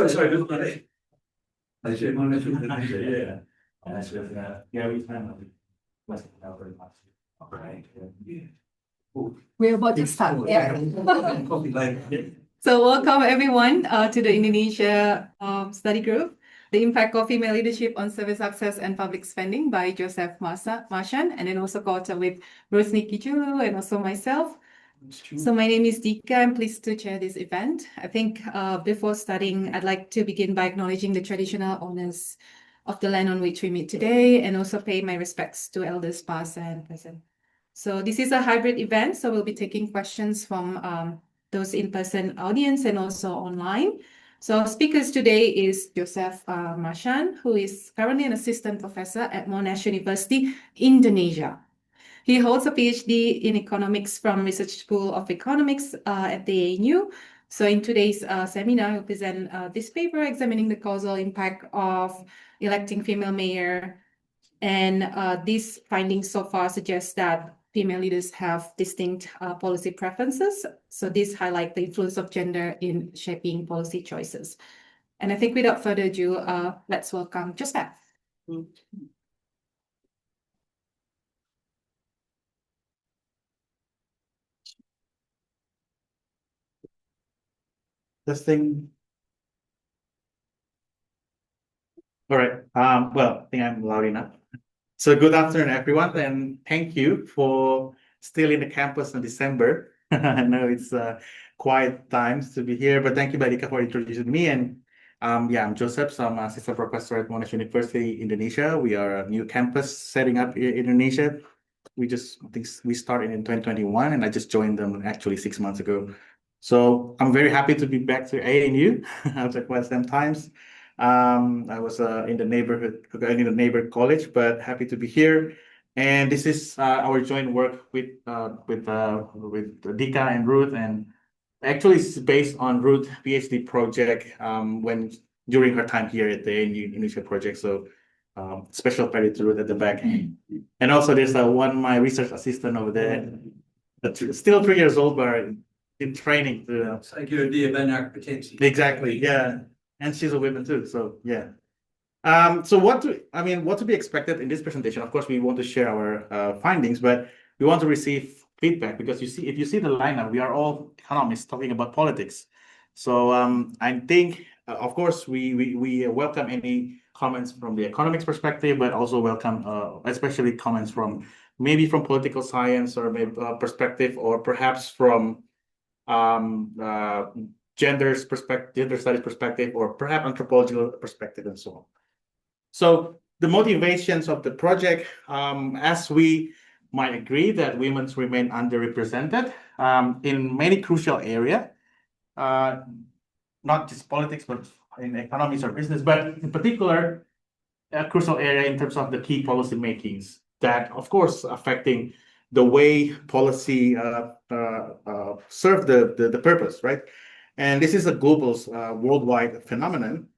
sorry, good morning. I should yeah. We can very much. Okay. We're about to start. Yeah. Coffee later. So welcome everyone to the Indonesia study group, The Impact of Female Leadership on Service Access and Public Spending by Joseph Marshan, and then also co-author with Rosni Kijulu and also myself. So my name is Dika. I'm pleased to chair this event. I think before starting, I'd like to begin by acknowledging the traditional owners of the land on which we meet today, and also pay my respects to elders past and present. So this is a hybrid event, so we'll be taking questions from those in-person audience and also online. So our speakers today is Joseph Marshan, who is currently an assistant professor at Monash University, Indonesia. He holds a PhD in economics from Research School of Economics at the ANU. So in today's seminar, he'll present this paper examining the causal impact of electing female mayor. And these findings so far suggest that female leaders have distinct policy preferences. So these highlight the influence of gender in shaping policy choices. And I think without further ado, let's welcome Joseph. Testing. All right. Well, I think I'm loud enough. So good afternoon, everyone, and thank you for still in the campus in December. I know it's quiet times to be here, but thank you, Badika, for introducing me. And yeah, I'm Joseph. So I'm an assistant professor at Monash University, Indonesia. We are a new campus setting up in Indonesia. I think we started in 2021, and I just joined them actually 6 months ago. So I'm very happy to be back to ANU after quite some times. I was in the neighbor college, but happy to be here. And this is our joint work with Dika and Ruth, and actually it's based on Ruth's PhD project during her time here at the ANU initial project. So special credit to Ruth at the back. And also there's my research assistant over there, still 3 years old, but in training. Thank you, dear Ben potential. Exactly, yeah. And she's a woman too, so yeah. So what to be expected in this presentation? Of course, we want to share our findings, but we want to receive feedback because if you see the lineup, we are all economists talking about politics. So I think, of course, we welcome any comments from the economics perspective, but also welcome especially comments from political science or maybe perspective, or perhaps from gender studies perspective, or perhaps anthropological perspective, and so on. So the motivations of the project, as we might agree that women remain underrepresented in many crucial areas, not just politics, but in economics or business, but in particular, a crucial area in terms of the key policy makings that, of course, affecting the way policy serve the purpose, right? And this is a global, worldwide phenomenon.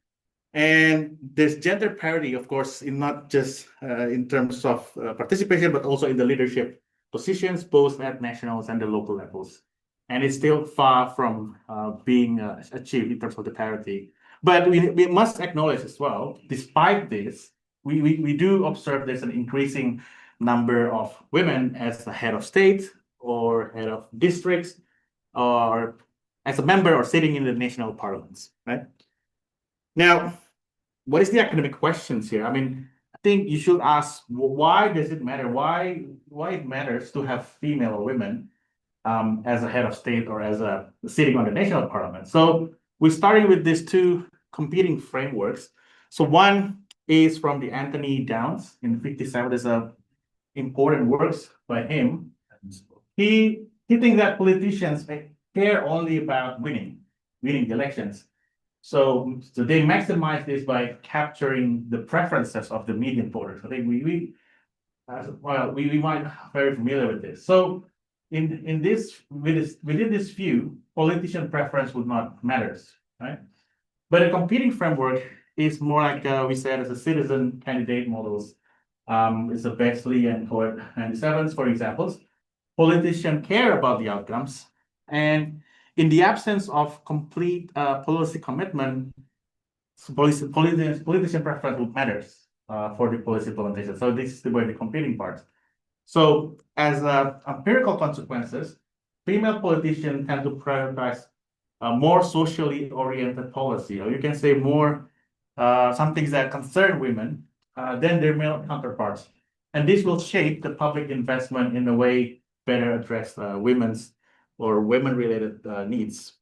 And there's gender parity, of course, in not just in terms of participation, but also in the leadership positions, both at national and the local levels. And it's still far from being achieved in terms of the parity. But we must acknowledge as well, despite this, we do observe there's an increasing number of women as a head of state or head of districts, or as a member or sitting in the national parliaments, right? Now, what is the academic questions here? I mean, I think you should ask, why does it matter? Why it matters to have female or women as a head of state or as a sitting on the national parliament? So we're starting with these two competing frameworks. So one is from the Anthony Downs in 1957. There's a important works by him. He thinks that politicians care only about winning the elections. So they maximize this by capturing the preferences of the median voters. I think we might be very familiar with this. So within this view, politician preference would not matter, right? But a competing framework is more like we said as a citizen candidate models. It's a Bexley and Coed 97s, for examples. Politicians care about the outcomes, and in the absence of complete policy commitment, politician preference matters for the policy implementation. So this is where the competing parts. So as empirical consequences, female politicians tend to prioritize more socially oriented policy, or you can say more some things that concern women than their male counterparts. And this will shape the public investment in a way better address women's or women-related needs.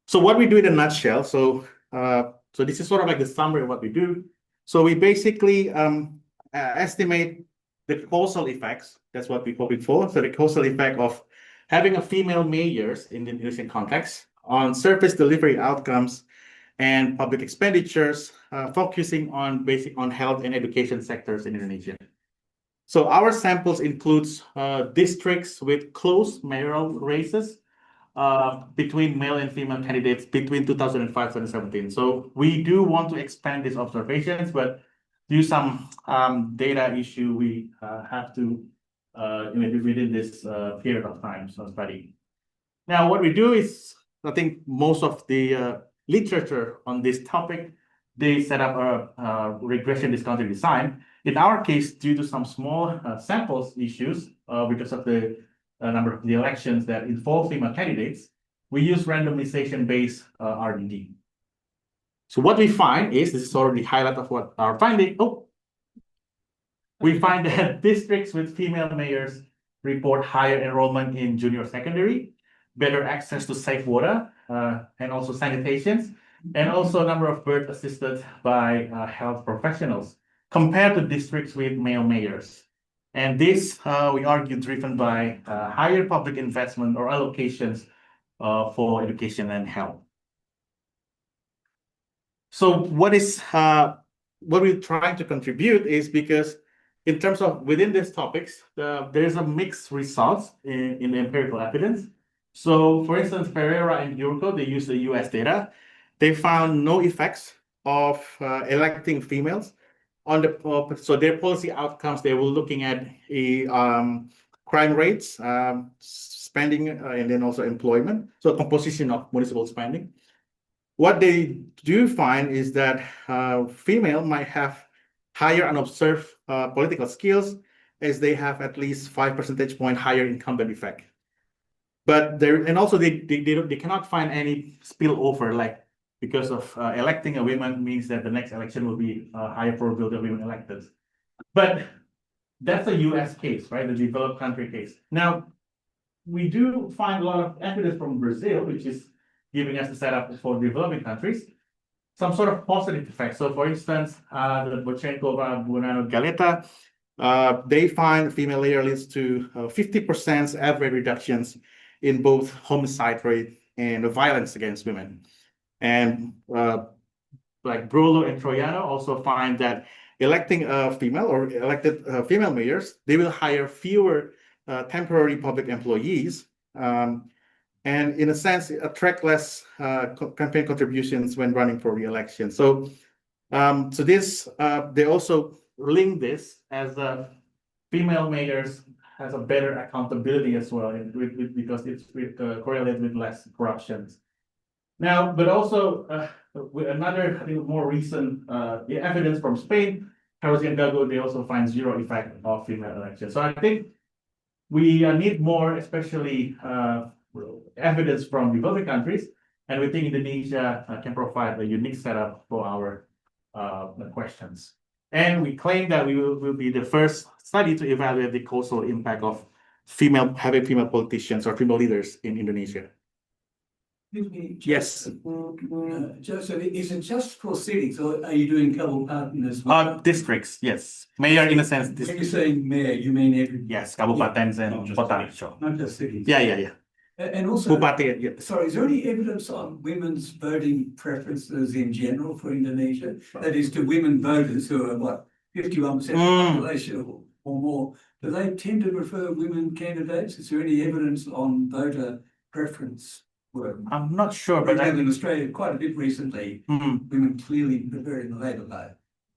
So what we do in a nutshell, so this is sort of like the summary of what we do. So we basically estimate the causal effects. That's what we hope for. So the causal effect of having a female mayors in the Indonesian context on service delivery outcomes and public expenditures, focusing on health and education sectors in Indonesia. So our samples includes districts with close mayoral races between male and female candidates between 2005 and 2017. So we do want to expand these observations, but due to some data issue, we have to within this period of time so study. Now, what we do is, I think most of the literature on this topic, they set up a regression discounted design. In our case, due to some small samples issues, because of the number of the elections that involve female candidates, we use randomization-based RDD. So what we find is, this is already highlight of what our finding. We find that districts with female mayors report higher enrollment in junior secondary, better access to safe water, and also sanitations, and also number of birth assisted by health professionals compared to districts with male mayors. And this, we argue, driven by higher public investment or allocations for education and health. So what we're trying to contribute is because in terms of within these topics, there's a mixed results in the empirical evidence. So for instance, Pereira and Yurko, they use the US data. They found no effects of electing females on the, so their policy outcomes, they were looking at crime rates, spending, and then also employment. So composition of municipal spending. What they do find is that female might have higher unobserved political skills, as they have at least 5 percentage point higher incumbent effect. But they cannot find any spillover, like because of electing a woman means that the next election will be a higher probability of women elected. But that's a US case, right? The developed country case. Now, we do find a lot of evidence from Brazil, which is giving us the setup for developing countries, some sort of positive effect. So for instance, the Bochenko, Bonano, Galeta, they find female layer leads to 50% average reductions in both homicide rate and violence against women. And like Brolo and Troiano also find that electing a female or elected female mayors, they will hire fewer temporary public employees, and in a sense, attract less campaign contributions when running for re-election. So, this they also link this as female mayors has a better accountability as well, because it's correlated with less corruption. Now, but also with another, I think, more recent evidence from Spain, Carlos and Gago, they also find zero effect of female elections. So I think we need more, especially evidence from developing countries, and we think Indonesia can provide a unique setup for our questions. And we claim that we will be the first study to evaluate the causal impact of having female politicians or female leaders in Indonesia. Excuse me, Yes. Joseph, is it just for cities, or are you doing kabupaten as well? Districts, yes. Mayor in a sense. When you're saying mayor, you mean every? Yes, kabupatens and kota. Sure. Not just cities. Yeah. And also, Bupati, yeah. sorry, is there any evidence on women's voting preferences in general for Indonesia? That is, to women voters who are what, 51% of the population or more, do they tend to prefer women candidates? Is there any evidence on voter preference work? I'm not sure, For but example, in Australia, quite a bit recently, women clearly preferring the Labor Party.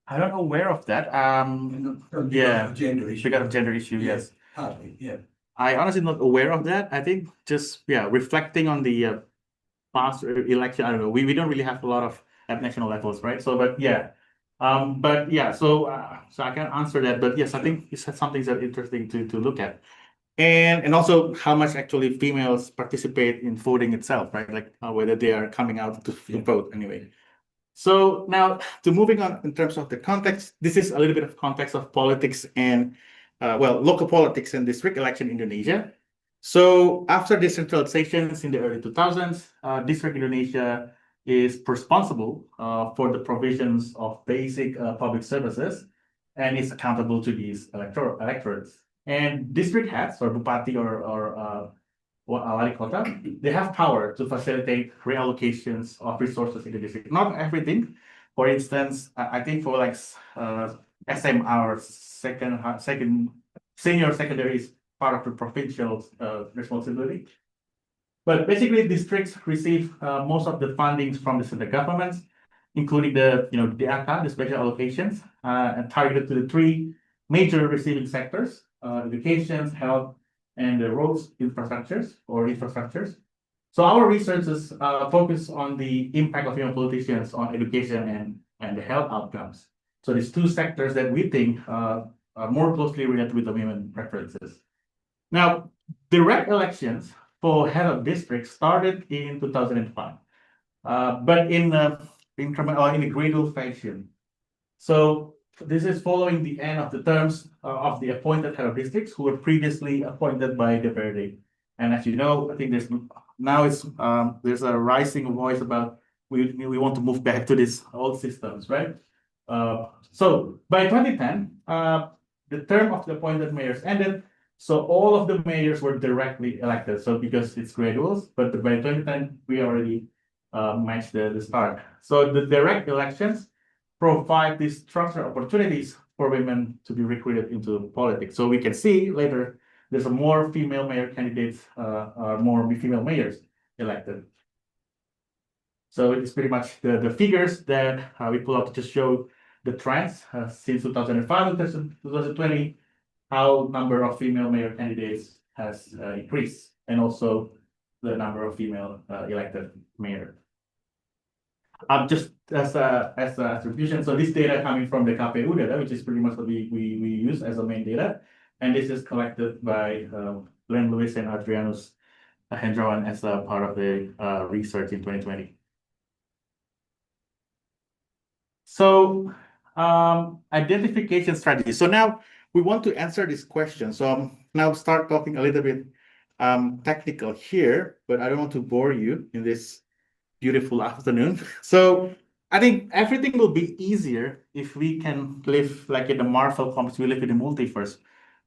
I'm not aware of that. Yeah, gender issue. Because of gender issue, yes. Partly, yeah. I honestly not aware of that. I think just reflecting on the past election. I don't know. We don't really have a lot of at national levels, right? So, but yeah, so I can't answer that, but yes, I think it's something that's interesting to look at. And also how much actually females participate in voting itself, right? Like whether they are coming out to vote anyway. So now to moving on in terms of the context, this is a little bit of context of politics and local politics and district election in Indonesia. So after decentralizations in the early 2000s, District Indonesia is responsible for the provisions of basic public services and is accountable to these electorates. And district heads or bupati or wali kota, they have power to facilitate reallocations of resources in the district. Not everything. For instance, I think for like SMR, second senior secondary is part of the provincial responsibility. But basically, districts receive most of the fundings from the central governments, including the DACA, the special allocations, and targeted to the three major receiving sectors: education, health, and the roads infrastructures. So our researches focus on the impact of female politicians on education and the health outcomes. So these two sectors that we think are more closely related with the women preferences. Now, direct elections for head of districts started in 2005, but in a gradual fashion. So this is following the end of the terms of the appointed head of districts who were previously appointed by the Verde. And as you know, I think there's a rising voice about we want to move back to these old systems, right? So by 2010, the term of the appointed mayors ended. So all of the mayors were directly elected. So because it's graduals, but by 2010, we already matched the start. So the direct elections provide these structural opportunities for women to be recruited into politics. So we can see later there's a more female mayor candidates, more female mayors elected. So it's pretty much the figures that we pull up to just show the trends since 2005 to 2020, how number of female mayor candidates has increased, and also the number of female elected mayor. Just as a attribution, so this data coming from the KPU data, which is pretty much what we use as a main data, and this is collected by Glenn Lewis and Adrianus Hendrawan as a part of the research in 2020. So identification strategy. So now we want to answer this question. So now start talking a little bit technical here, but I don't want to bore you in this beautiful afternoon. So I think everything will be easier if we can live like in the Marvel comics, we live in the multiverse.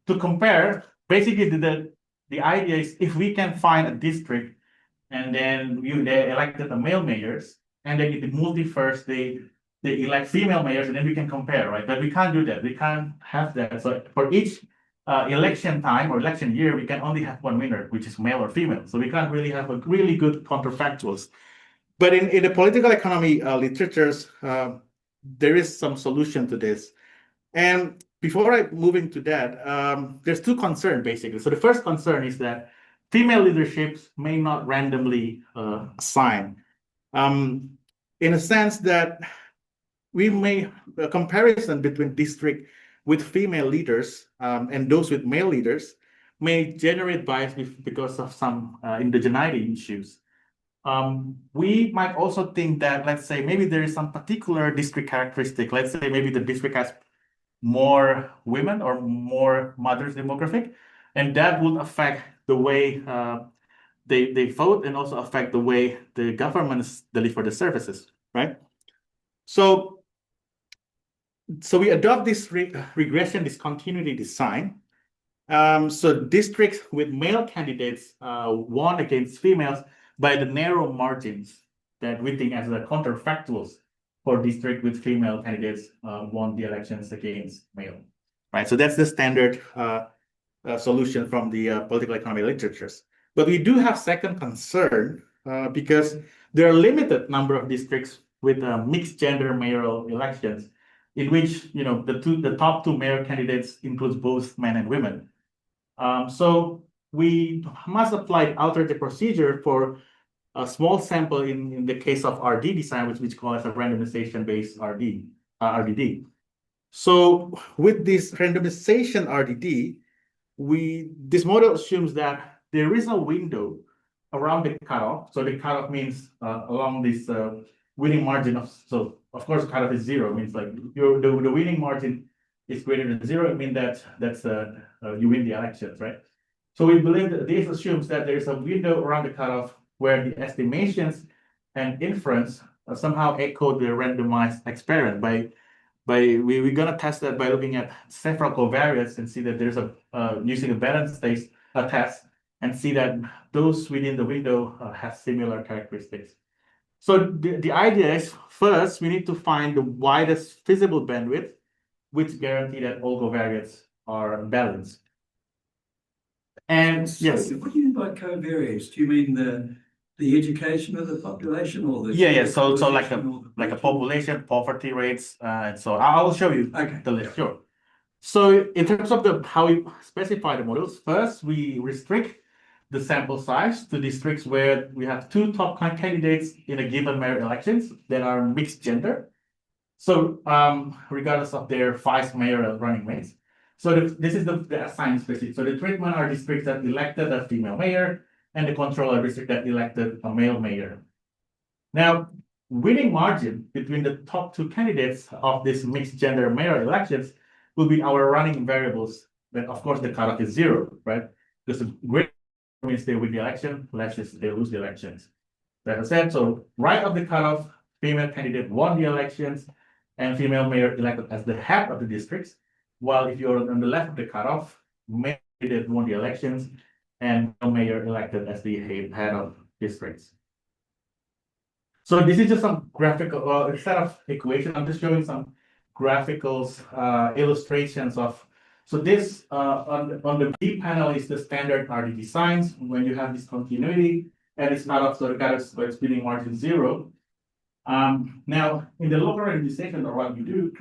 To compare, basically the idea is if we can find a district and then they elected the male mayors, and then in the multiverse they elect female mayors, and then we can compare, right? But we can't do that. We can't have that. So for each election time or election year, we can only have one winner, which is male or female. So we can't really have a really good counterfactuals. But in the political economy literatures, there is some solution to this. And before I move into that, there's two concerns basically. So the first concern is that female leaderships may not randomly assign. In a sense that we may, a comparison between district with female leaders and those with male leaders may generate bias because of some indigeneity issues. We might also think that, let's say, maybe there is some particular district characteristic. Let's say maybe the district has more women or more mothers demographic, and that would affect the way they vote and also affect the way the governments deliver the services, right? So we adopt this regression discontinuity design. So districts with male candidates won against females by the narrow margins that we think as the counterfactuals for district with female candidates won the elections against male, right? So that's the standard solution from the political economy literatures. But we do have second concern because there are limited number of districts with mixed gender mayoral elections in which the top two mayor candidates includes both men and women. So we must apply alternative procedure for a small sample in the case of RD design, which we call as a randomization-based RDD. So with this randomization RDD, this model assumes that there is a window around the cutoff. So the cutoff means along this winning margin of, so of course cutoff is 0, means like the winning margin is greater than 0. It means that's you win the elections, right? So we believe that this assumes that there is a window around the cutoff where the estimations and inference somehow echo the randomized experiment. We're gonna test that by looking at several covariates and see that there's a using a balance space test and see that those within the window have similar characteristics. So the idea is, first we need to find the widest feasible bandwidth, which guarantee that all covariates are balanced. And yes, So what do you mean by covariates? Do you mean the education of the population or the? yeah. So like population or a population, poverty rates, and so I will show you Okay. the list. Sure. So in terms of how we specify the models, first we restrict the sample size to districts where we have 2 top candidates in a given mayor elections that are mixed gender. So regardless of their 5 mayoral running mates. So this is the assigned species. So the treatment are districts that elected a female mayor, and the control are district that elected a male mayor. Now, winning margin between the top 2 candidates of this mixed gender mayor elections will be our running variables. But of course, the cutoff is 0, right? Because the greater means they win the election, less is they lose the elections. That is said, so right of the cutoff, female candidate won the elections, and female mayor elected as the head of the districts. While if you're on the left of the cutoff, male candidate won the elections, and male mayor elected as the head of districts. So this is just some graphical set of equation. I'm just showing some graphicals, illustrations of. So this on the B panel is the standard RD designs when you have this continuity and it's not so the cutoff by spinning margin 0. Now in the local randomization, or what we do,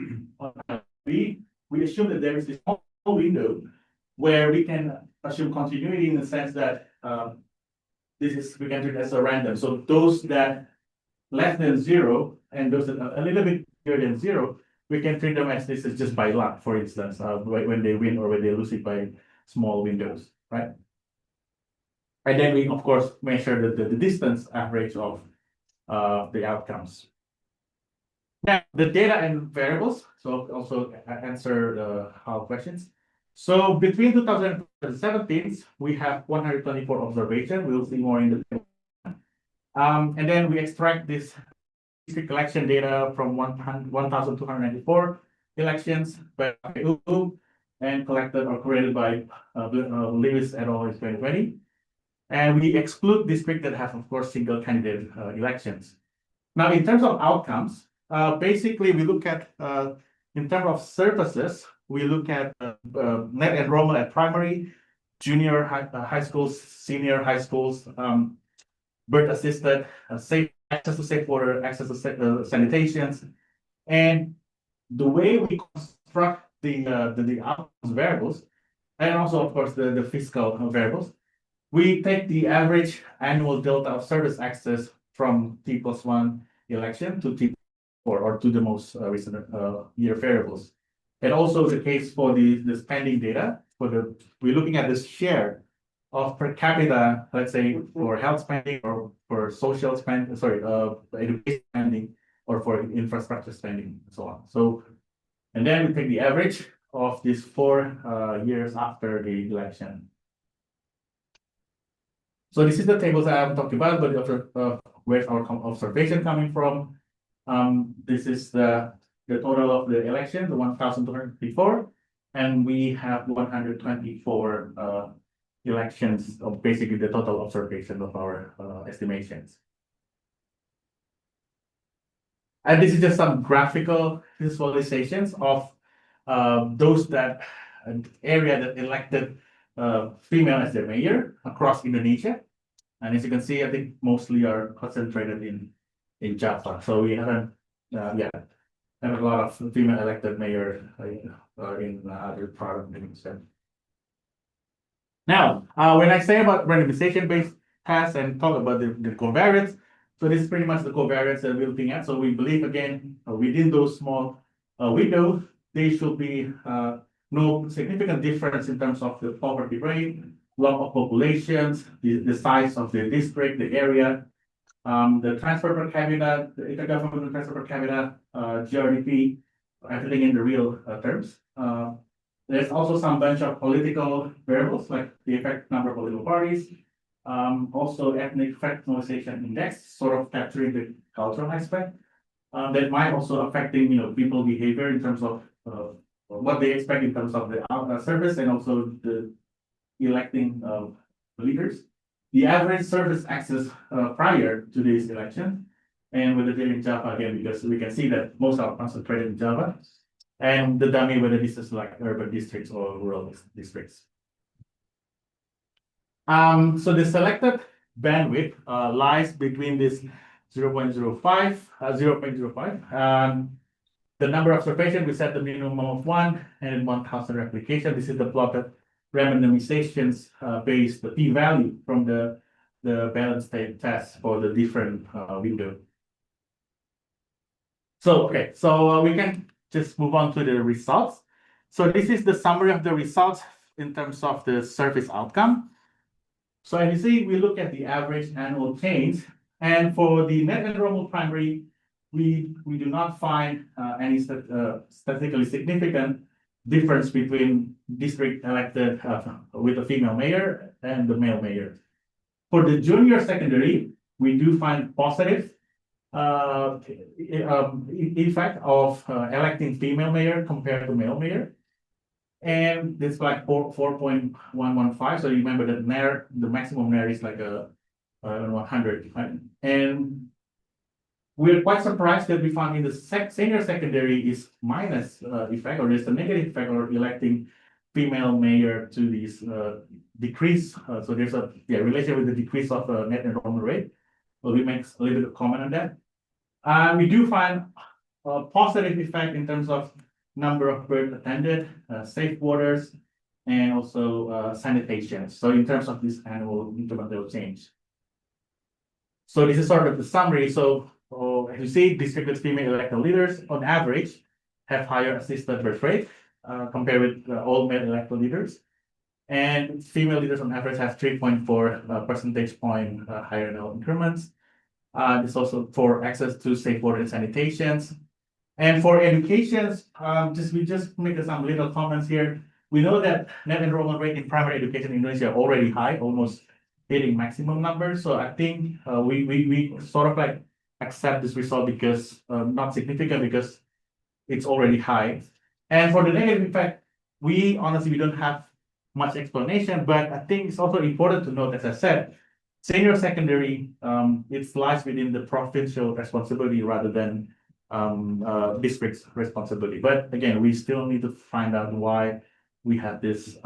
we assume that there is this small window where we can assume continuity in the sense that we can treat it as a random. So those that less than 0 and those that are a little bit bigger than 0, we can treat them as this is just by luck, for instance, when they win or when they lose it by small windows, right? And then we, of course, measure the distance average of the outcomes. Now, the data and variables, so also answer our questions. So between 2017, we have 124 observations. We'll see more in the and then we extract this district election data from 1,294 elections by EU and collected or created by Lewis et al. In 2020. And we exclude districts that have, of course, single candidate elections. Now, in terms of outcomes, basically we look at, in terms of services, we look at net enrollment at primary, junior high schools, senior high schools, birth assisted, safe access to safe water, access to sanitations, and the way we construct the outcomes variables, and also of course the fiscal variables, we take the average annual delta of service access from T+1 election to T4 or to the most recent year variables, and also the case for the spending data we're looking at this share of per capita, let's say for health spending or for social spending, education spending or for infrastructure spending and so on. So, and then we take the average of these 4 years after the election. So this is the tables I haven't talked about, but where's our observation coming from? This is the total of the election, the 1,254, and we have 124 elections of basically the total observation of our estimations. And this is just some graphical visualizations of those that area that elected female as their mayor across Indonesia. And as you can see, I think mostly are concentrated in Java. So we haven't, have a lot of female elected mayor in other part of Indonesia. Now, when I say about randomization based test and talk about the covariates. So this is pretty much the covariates that we're looking at. So we believe again within those small window, there should be no significant difference in terms of the poverty rate, lump of populations, the size of the district, the area, the transfer per capita, the intergovernmental transfer per capita, GRDP, everything in the real terms. There's also some bunch of political variables like the effective number of political parties, also ethnic fractionalization index, sort of capturing the cultural aspect. That might also affecting people behavior in terms of what they expect in terms of the service and also the electing leaders. The average service access prior to this election, and whether they're in Java again, because we can see that most are concentrated in Java, and the dummy whether this is like urban districts or rural districts. So the selected bandwidth lies between this 0.05, 0.05. The number of observation, we set the minimum of 1 and 1,000 replication. This is the plotted randomizations based the p-value from the balance state test for the different window. So okay, so we can just move on to the results. So this is the summary of the results in terms of the service outcome. So as you see, we look at the average annual change, and for the net enrollment primary, we do not find any statistically significant difference between district elected with a female mayor and the male mayor. For the junior secondary, we do find positive effect of electing female mayor compared to male mayor. And it's like 4.115. So you remember that NAIR, the maximum NAIR is like 100, right? And we're quite surprised that we found in the senior secondary is minus effect, or there's a negative effect of electing female mayor to this decrease. So there's a relation with the decrease of net enrollment rate. So we make a little bit of comment on that. We do find a positive effect in terms of number of births attended, safe waters, and also sanitation. So in terms of this annual incremental change. So this is sort of the summary. So as you see, district female elected leaders on average have higher assisted birth rate compared with all male elected leaders. And female leaders on average have 3.4 percentage point higher annual increments. This also for access to safe water and sanitations. And for educations, we just make some little comments here. We know that net enrollment rate in primary education in Indonesia are already high, almost hitting maximum numbers. So I think we sort of like accept this result because not significant because it's already high. And for the negative effect, we honestly don't have much explanation, but I think it's also important to note, as I said, senior secondary, it lies within the provincial responsibility rather than district's responsibility. But again, we still need to find out why we had this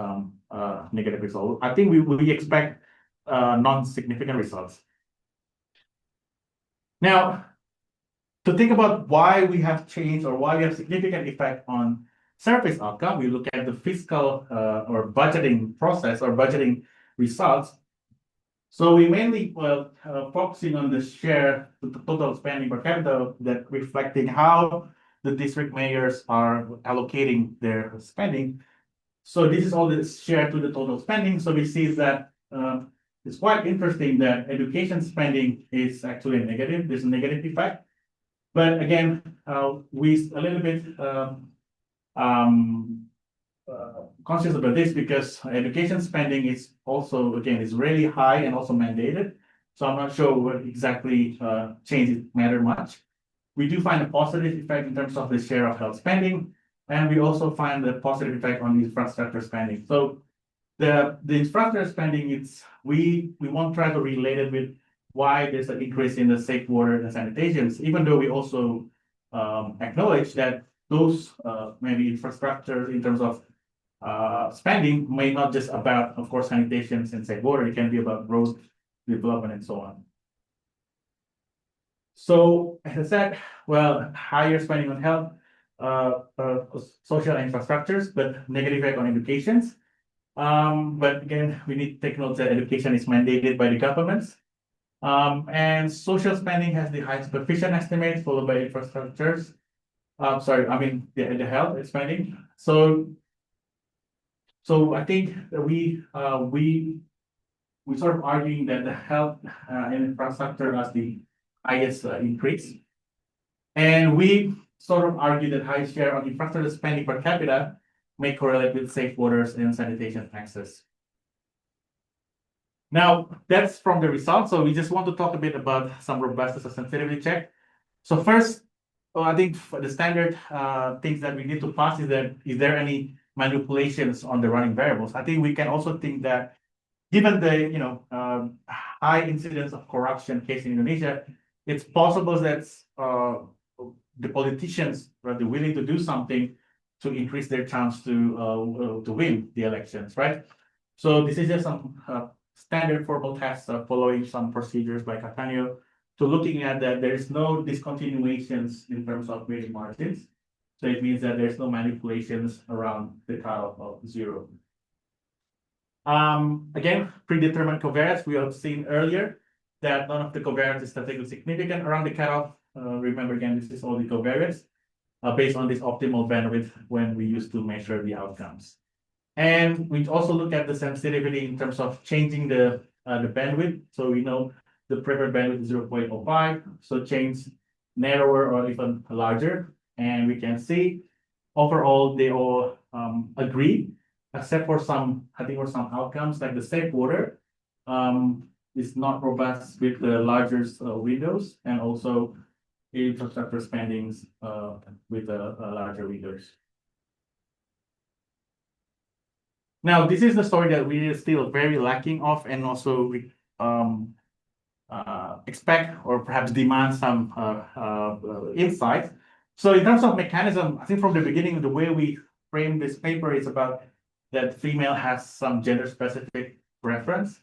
negative result. I think we expect non-significant results. Now, to think about why we have changed or why we have significant effect on service outcome, we look at the fiscal or budgeting process or budgeting results. So we mainly focusing on the share, the total spending per capita, that reflecting how the district mayors are allocating their spending. So this is all the share to the total spending. So we see that it's quite interesting that education spending is actually negative. There's a negative effect. But again, we a little bit conscious about this because education spending is also, again, is really high and also mandated. So I'm not sure what exactly changes matter much. We do find a positive effect in terms of the share of health spending, and we also find a positive effect on infrastructure spending. So the infrastructure spending, we won't try to relate it with why there's an increase in the safe water and sanitations, even though we also acknowledge that those maybe infrastructure in terms of spending may not just about, of course, sanitations and safe water. It can be about road development and so on. So as I said, well, higher spending on health, social infrastructures, but negative effect on educations. But again, we need to take note that education is mandated by the governments. And social spending has the highest coefficient estimate, followed by infrastructures. Sorry, I mean the health spending. So I think that we sort of arguing that the health and infrastructure has the highest increase. And we sort of argue that high share of infrastructure spending per capita may correlate with safe waters and sanitation access. Now, that's from the results. So we just want to talk a bit about some robustness of sensitivity check. So first, I think for the standard things that we need to pass is that is there any manipulations on the running variables? I think we can also think that given the high incidence of corruption case in Indonesia, it's possible that the politicians are willing to do something to increase their chance to win the elections, right? So this is just some standard formal tests following some procedures by Cataneo to looking at that there is no discontinuations in terms of winning margins. So it means that there's no manipulations around the cutoff of 0. Again, predetermined covariance, we have seen earlier that none of the covariance is statistically significant around the cutoff. Remember again, this is all the covariance based on this optimal bandwidth when we used to measure the outcomes. And we also look at the sensitivity in terms of changing the bandwidth. So we know the preferred bandwidth is 0.05, so change narrower or even larger. And we can see overall they all agree, except for some, I think, for some outcomes like the safe water is not robust with the larger windows, and also infrastructure spendings with the larger windows. Now, this is the story that we are still very lacking of, and also we expect or perhaps demand some insights. So in terms of mechanism, I think from the beginning, the way we frame this paper is about that female has some gender-specific preference.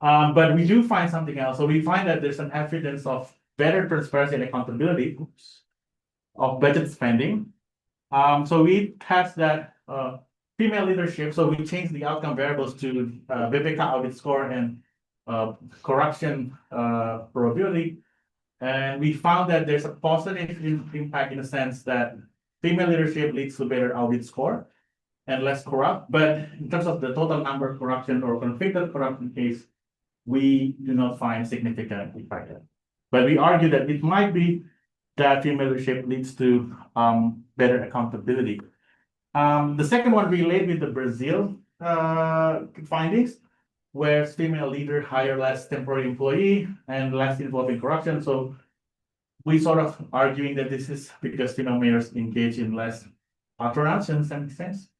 But we do find something else. So we find that there's an evidence of better transparency and accountability of budget spending. So we test that female leadership. So we changed the outcome variables to BPK audit score and corruption probability. And we found that there's a positive impact in the sense that female leadership leads to better audit score and less corrupt. But in terms of the total number of corruption or convicted corruption case, we do not find significant impact. But we argue that it might be that female leadership leads to better accountability. The second one relate with the Brazil findings, where female leader hire less temporary employee and less involved in corruption. So we sort of arguing that this is because female mayors engage in less patronage in some sense.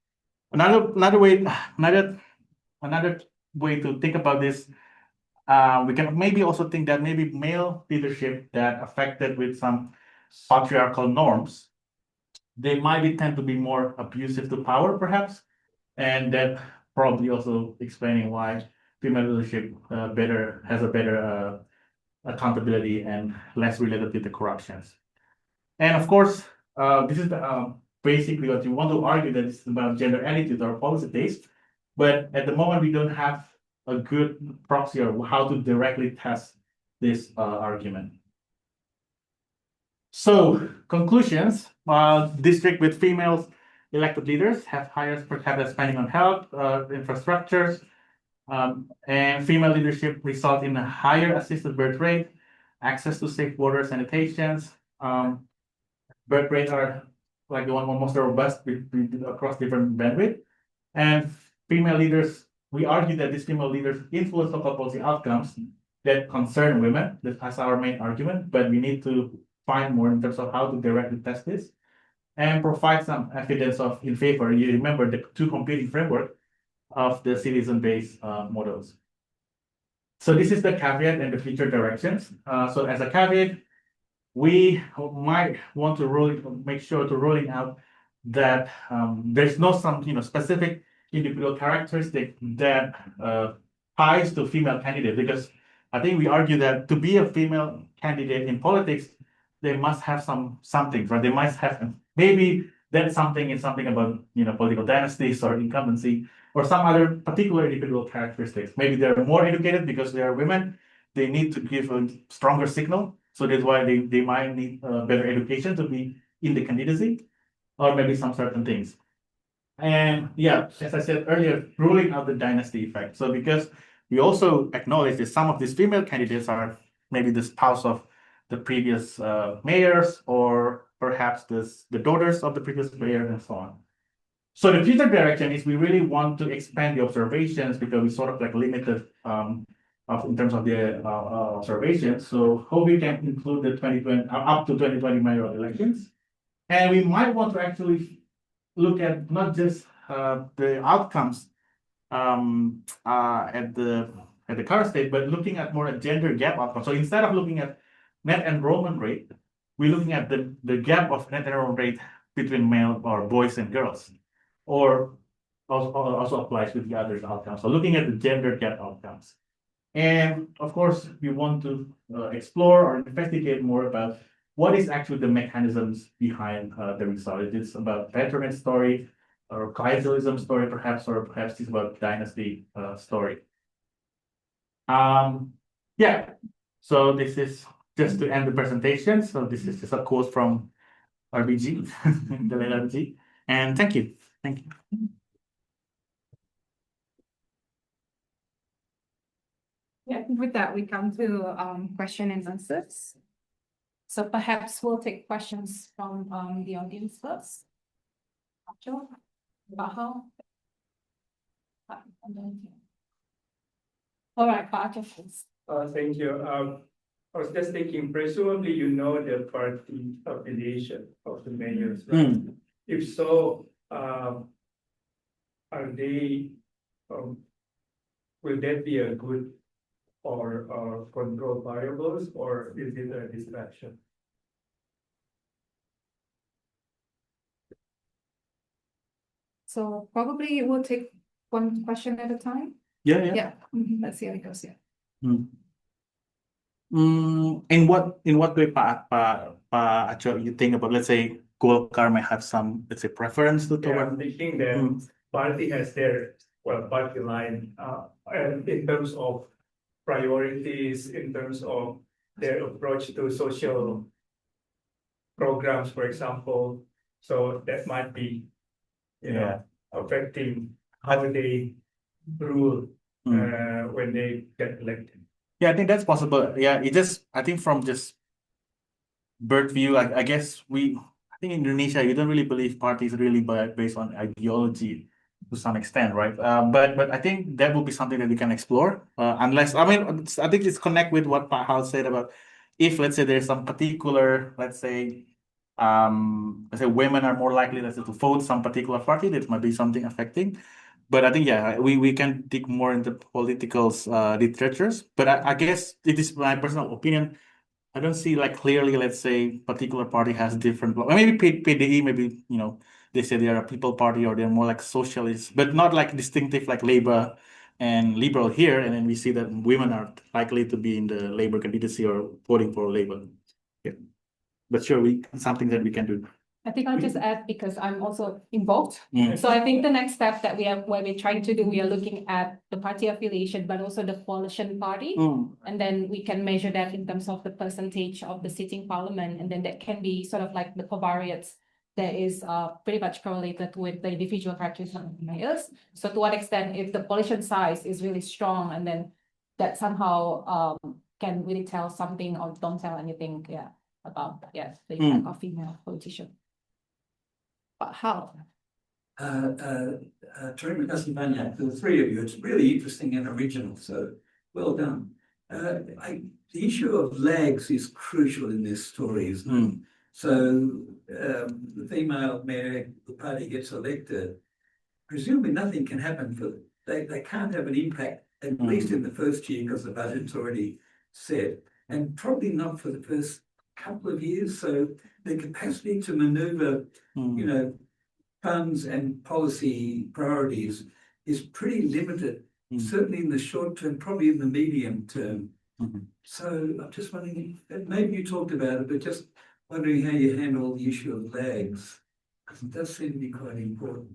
Another way to think about this, we can maybe also think that maybe male leadership that affected with some patriarchal norms, they might tend to be more abusive to power, perhaps, and that probably also explaining why female leadership has a better accountability and less related to the corruptions. And of course, this is basically what you want to argue, that this is about gender attitude or policy taste. But at the moment, we don't have a good proxy or how to directly test this argument. So conclusions, district with females elected leaders have higher per capita spending on health, infrastructures, and female leadership result in a higher assisted birth rate, access to safe water, sanitations. Birth rates are like the one most robust across different bandwidth. And female leaders, we argue that these female leaders influence local policy outcomes that concern women. That's our main argument, but we need to find more in terms of how to directly test this and provide some evidence of in favor. You remember the two competing framework of the citizen-based models. So this is the caveat and the future directions. So as a caveat, we might want to make sure to rolling out that there's no some specific individual characteristic that ties to female candidate, because I think we argue that to be a female candidate in politics, they must have something, right? They must have maybe Then something is something about, political dynasties or incumbency or some other particular individual characteristics. Maybe they're more educated because they are women. They need to give a stronger signal. So that's why they might need better education to be in the candidacy, or maybe some certain things. And yeah, as I said earlier, ruling out the dynasty effect. So because we also acknowledge that some of these female candidates are maybe the spouse of the previous mayors, or perhaps the daughters of the previous mayor, and so on. So the future direction is we really want to expand the observations because we sort of like limited in terms of the observations. So hope we can include the 2020 up to 2020 mayoral elections. And we might want to actually look at not just the outcomes at the current state, but looking at more a gender gap outcome. So instead of looking at net enrollment rate, we're looking at the gap of net enrollment rate between male or boys and girls, or also applies with the other outcomes. So looking at the gender gap outcomes. And of course, we want to explore or investigate more about what is actually the mechanisms behind the result. It's about patronage story or clientelism story, perhaps, or perhaps it's about dynasty story. Yeah, so this is just to end the presentation. So this is just a quote from RBG, the late RBG. And thank you. Thank you. Yeah, with that, we come to question and answers. So perhaps we'll take questions from the audience first. Joe, Bahal. All right, Pak first. Thank you. I was just thinking, presumably you know the party affiliation of the mayors, right? If so, are they, will that be a good or control variables, or is it a distraction? So probably we'll take one question at a time. Yeah. Yeah, let's see how it goes. Yeah. In what way, Acho, you think about, let's say, Golkar might have some, let's say, preference to Yeah, I'm thinking that party has their party line, and in terms of priorities, in terms of their approach to social programs, for example. So that might be, affecting how they rule when they get elected. Yeah, I think that's possible. Yeah, I think from just bird view, I guess I think in Indonesia, you don't really believe parties really based on ideology to some extent, right? But I think that would be something that we can explore. Unless, I think it's connect with what Pak Hal said about if, let's say, there's some particular, let's say women are more likely, let's say, to vote some particular party, that might be something affecting. But I think, yeah, we can dig more into political literatures. But I guess it is my personal opinion. I don't see like clearly, let's say, particular party has different. Maybe PDI, maybe they say they are a people party or they're more like socialists, but not like distinctive like Labor and Liberal here. And then we see that women are likely to be in the Labor candidacy or voting for Labor. Yeah, but sure, something that we can do. I think I'll just add because I'm also involved. So I think the next step that where we're trying to do, we are looking at the party affiliation, but also the coalition party. And then we can measure that in terms of the percentage of the sitting parliament. And then that can be sort of like the covariates that is pretty much correlated with the individual characteristics of the mayors. So to what extent, if the coalition size is really strong, and then that somehow can really tell something or don't tell anything, about the impact of female politicians. But how? Terima kasih banyak to the three of you. It's really interesting and original, so well done. The issue of lags is crucial in this story, isn't it? So the female mayor, the party gets elected, presumably nothing can happen for them. They can't have an impact, at least in the first year, because the budget's already set, and probably not for the first couple of years. So the capacity to maneuver, funds and policy priorities is pretty limited, certainly in the short term, probably in the medium term. So I'm just wondering, maybe you talked about it, but just wondering how you handle the issue of lags. It does seem to be quite important.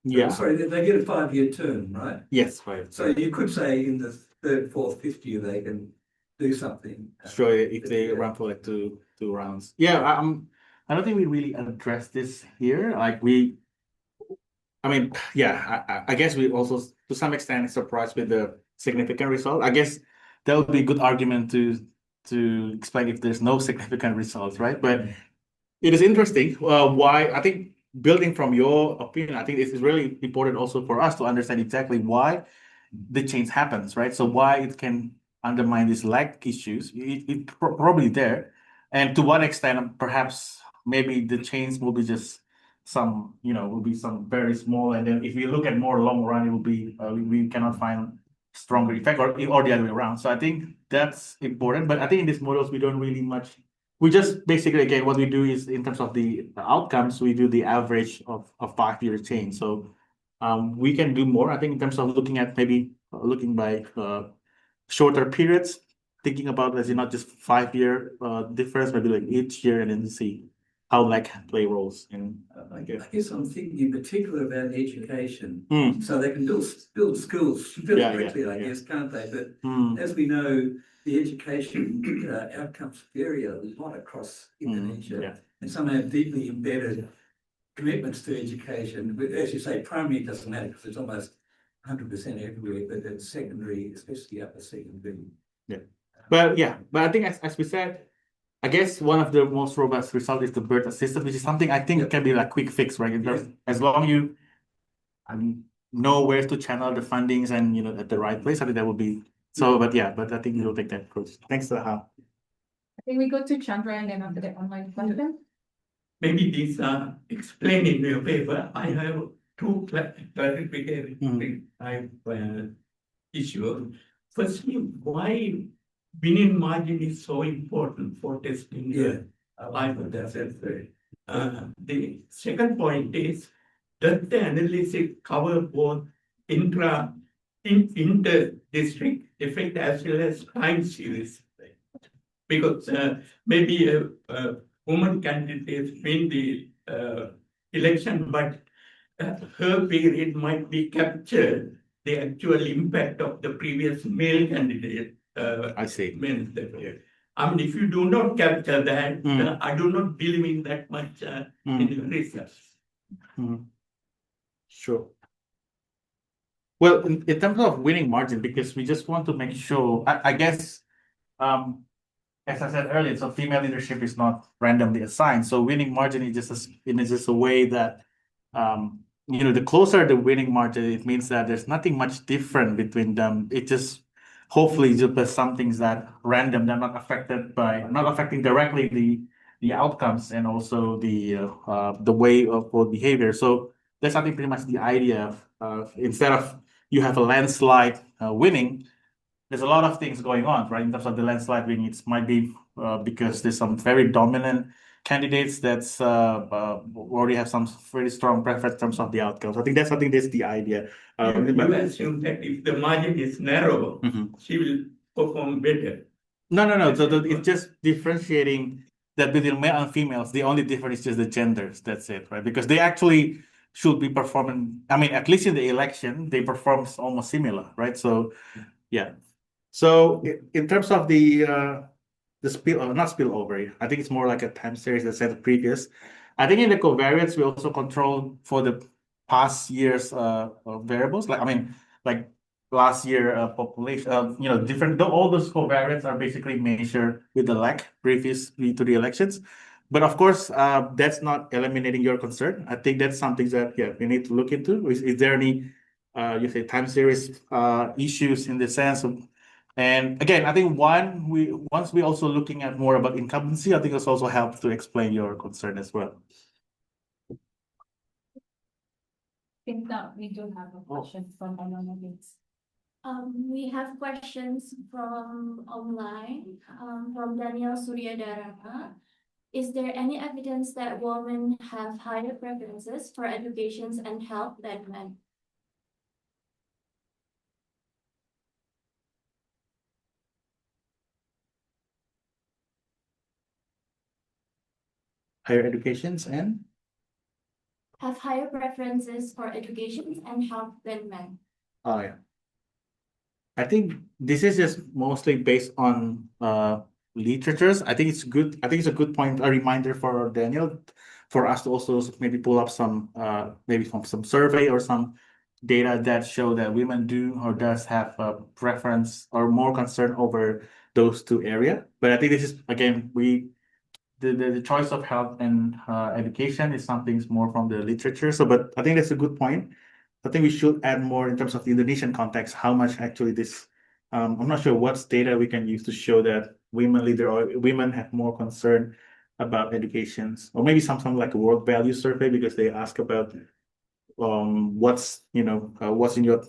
Yeah, Sorry, they get a 5-year term, right? yes, right. So you could say in the third, fourth, fifth year, they can do something. Sure, if they Yeah. run for like two rounds. Yeah, I don't think we really addressed this here. I mean, yeah, I guess we also to some extent surprised with the significant result. I guess that would be a good argument to explain if there's no significant results, right? But it is interesting. Why I think building from your opinion, I think this is really important also for us to understand exactly why the change happens, right? So why it can undermine these lag issues, probably there, and to what extent perhaps maybe the change will be just some, will be some very small, and then if we look at more long run, it will be we cannot find stronger effect or the other way around. So I think that's important, but I think in these models we don't really much. We just basically again what we do is in terms of the outcomes, we do the average of a 5-year change. So we can do more, I think, in terms of looking at maybe looking by shorter periods, thinking about, let's say, not just 5-year difference, maybe like each year, and then see how like play roles in. I guess I'm thinking in particular about education. Mm, So they can build schools very Yeah, quickly, I yeah. guess, can't they? But mm, as we know, the education outcomes vary a lot across Indonesia. yeah. And some have deeply embedded commitments to education. But as you say, primary doesn't matter because it's almost 100% everywhere, but it's secondary, especially upper secondary. But I think as we said, I guess one of the most robust results is the birth assistance, which is something I think Yep. can be like quick fix, right? As long you know where to channel the fundings and at the right place, I think that would be so. But I think we'll take that approach. Thanks, I think we go to Chandra and then after that online question. Maybe these are explained in your paper. I have two clarification I issue. Firstly, why winning margin is so important for testing Yeah. alignment assessment. The second point is, does the analysis cover both inter-district effect as well as time series? Because maybe a woman candidate win the election, but her period might be captured the actual impact of the previous male candidate. I see. Means that, I mean, if you do not capture that, I do not believe in that much in the research. Sure. Well, in terms of winning margin, because we just want to make sure, I guess, as I said earlier, so female leadership is not randomly assigned. So winning margin is just a way that, the closer the winning margin, it means that there's nothing much different between them. It just hopefully just some things that random, they're not affecting directly the outcomes and also the way of for behavior. So that's I think pretty much the idea of instead of you have a landslide winning, there's a lot of things going on, right? In terms of the landslide winning, it might be because there's some very dominant candidates that's already have some very strong preference in terms of the outcomes. I think that's the idea. You assume that if the margin is narrow, she will perform better. No. So it's just differentiating that between male and females. The only difference is just the genders. That's it, right? Because they actually should be performing. I mean, at least in the election, they perform almost similar, right? So, yeah. So in terms of the not spillover, I think it's more like a time series that said the previous. I think in the covariates we also control for the past years variables. Like last year population. Different. All those covariates are basically measured with the lag previously to the elections. But of course, that's not eliminating your concern. I think that's something that we need to look into. Is there any you say time series issues in the sense of and again, I think once we also looking at more about incumbency, I think this also helps to explain your concern as well. I think that we do have a question from online audience. We have questions from online, from Daniel Suryadarama. Is there any evidence that women have higher preferences for education and health than men? Higher educations and have higher preferences for education and health than men? Oh, yeah. I think this is just mostly based on literatures. I think it's good. I think it's a good point, a reminder for Daniel, for us to also maybe pull up some maybe from some survey or some data that show that women do or does have a preference or more concern over those two area. But I think this is again the choice of health and education is something more from the literature. So, but I think that's a good point. I think we should add more in terms of the Indonesian context, how much actually this, I'm not sure what's data we can use to show that women leader or women have more concern about educations, or maybe something like a work value survey, because they ask about what's, what's in your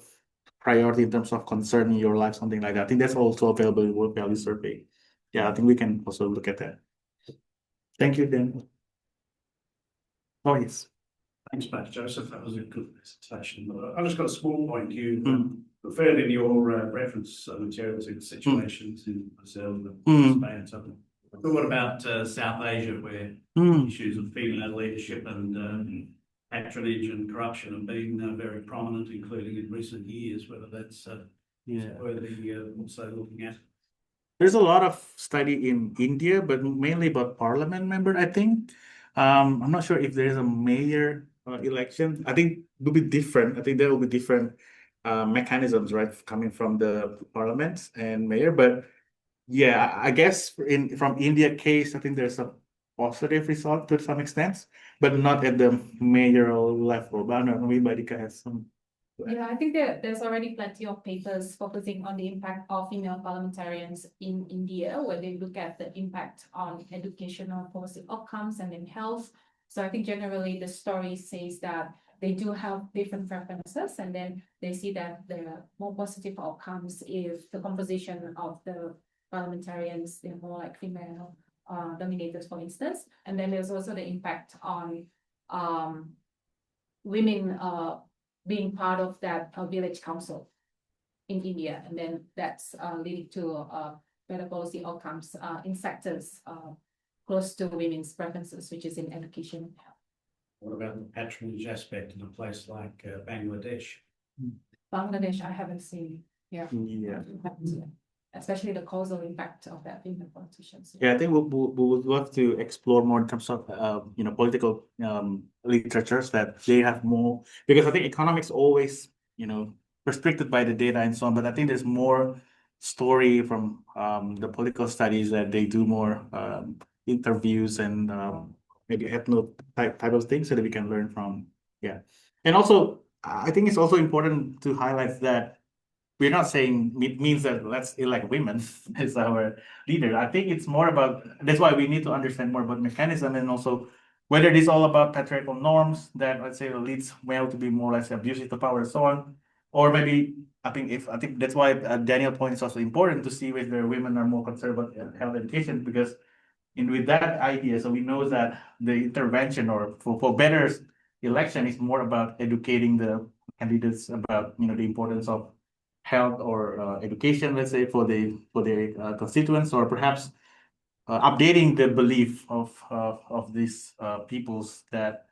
priority in terms of concern in your life, something like that. I think that's also available in work value survey. Yeah, I think we can also look at that. Thank you, Dan. Oh, yes. Thanks, Matt Joseph. That was a good presentation. I've just got a small point. You Mm. referred in your reference materials in situations in Brazil and Mm. Spain and so on. But what about South Asia, where Mm. issues of female leadership and patronage and corruption have been very prominent, including in recent years, whether that's Yeah. worthy also looking at? There's a lot of study in India, but mainly about parliament member, I think. I'm not sure if there's a mayor election. I think it will be different. I think there will be different mechanisms, right, coming from the parliament and mayor. But yeah, I guess from India case, I think there's a positive result to some extent, but not at the mayoral level. But I don't know, maybe Badika has some. Yeah, I think there's already plenty of papers focusing on the impact of female parliamentarians in India, where they look at the impact on educational policy outcomes and in health. So I think generally the story says that they do have different preferences, and then they see that there are more positive outcomes if the composition of the parliamentarians, they're more like female dominated, for instance. And then there's also the impact on women being part of that village council in India, and then that's leading to better policy outcomes in sectors close to women's preferences, which is in education and health. What about the patronage aspect in a place like Bangladesh? Bangladesh, I haven't seen. Yeah. Yeah. Especially the causal impact of that female politicians. Yeah, I think we would love to explore more in terms of political literatures that they have more, because I think economics always restricted by the data and so on. But I think there's more story from the political studies that they do more interviews and maybe ethno type of things so that we can learn from. Yeah, and also I think it's also important to highlight that we're not saying it means that let's elect women as our leader. I think it's more about, that's why we need to understand more about mechanism, and also whether it is all about patriarchal norms that, let's say, leads male to be more or less abusive to power and so on, or maybe I think that's why Daniel point is also important to see whether women are more concerned about health education, because with that idea, so we know that the intervention or for better election is more about educating the candidates about the importance of health or education, let's say, for the constituents, or perhaps updating the belief of these peoples that